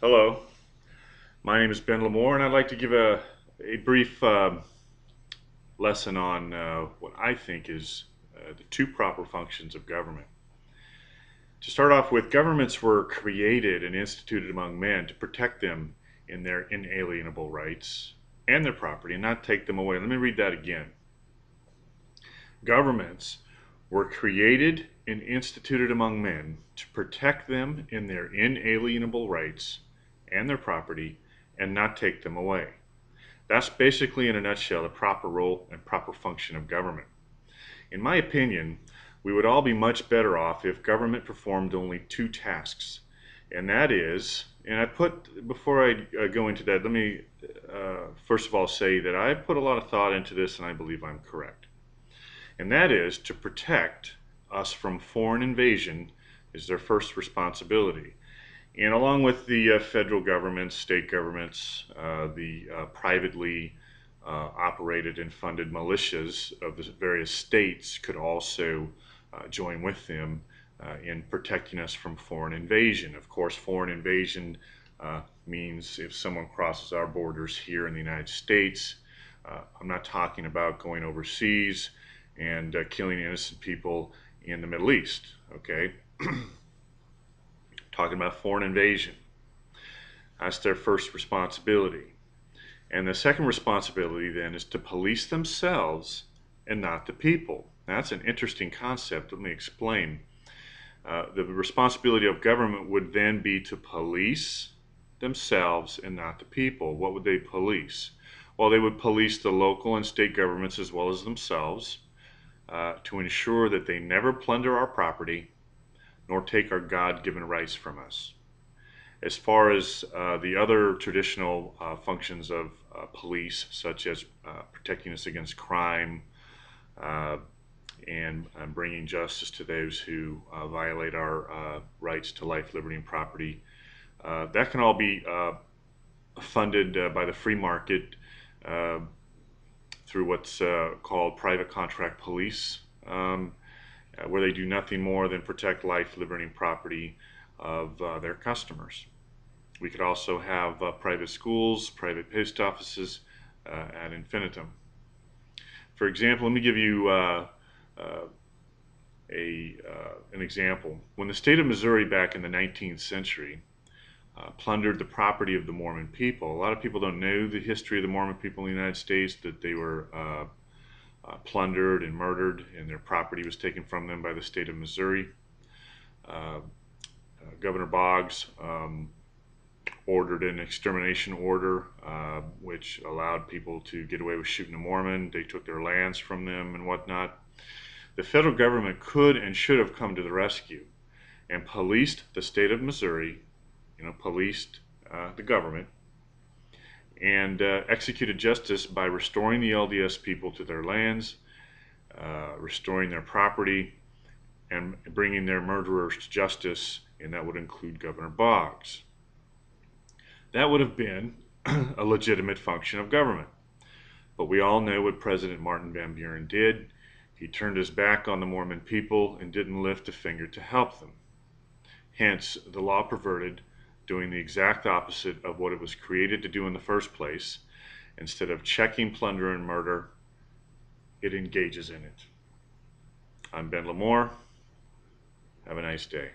Hello, my name is Ben Lamore, and I'd like to give a brief lesson on what I think is the two proper functions of government. To start off with, governments were created and instituted among men to protect them in their inalienable rights and their property and not take them away. Let me read that again. Governments were created and instituted among men to protect them in their inalienable rights and their property and not take them away. That's basically, in a nutshell, the proper role and proper function of government. In my opinion, we would all be much better off if government performed only two tasks. And that is, before I go into that, let me first of all say that I put a lot of thought into this and I believe I'm correct. And that is to protect us from foreign invasion is their first responsibility. And along with the federal governments, state governments, the privately operated and funded militias of the various states could also join with them in protecting us from foreign invasion. Of course, foreign invasion means if someone crosses our borders here in the United States. I'm not talking about going overseas and killing innocent people in the Middle East, okay? Talking about foreign invasion. That's their first responsibility. And the second responsibility then is to police themselves and not the people. Now, that's an interesting concept. Let me explain. The responsibility of government would then be to police themselves and not the people. What would they police? Well, they would police the local and state governments as well as themselves to ensure that they never plunder our property nor take our God-given rights from us. As far as the other traditional functions of police, such as protecting us against crime and bringing justice to those who violate our rights to life, liberty, and property, that can all be funded by the free market through what's called private contract police, where they do nothing more than protect life, liberty, and property of their customers. We could also have private schools, private post offices ad infinitum. For example, let me give you an example. When the state of Missouri back in the 19th century plundered the property of the Mormon people, a lot of people don't know the history of the Mormon people in the United States, that they were plundered and murdered, and their property was taken from them by the state of Missouri. Governor Boggs ordered an extermination order, which allowed people to get away with shooting a Mormon. They took their lands from them and whatnot. The federal government could and should have come to the rescue and policed the state of Missouri, policed the government, and executed justice by restoring the LDS people to their lands, restoring their property, and bringing their murderers to justice, and that would include Governor Boggs. That would have been a legitimate function of government. But we all know what President Martin Van Buren did. He turned his back on the Mormon people and didn't lift a finger to help them. Hence, the law perverted, doing the exact opposite of what it was created to do in the first place. Instead of checking plunder and murder, it engages in it. I'm Ben Lamore. Have a nice day.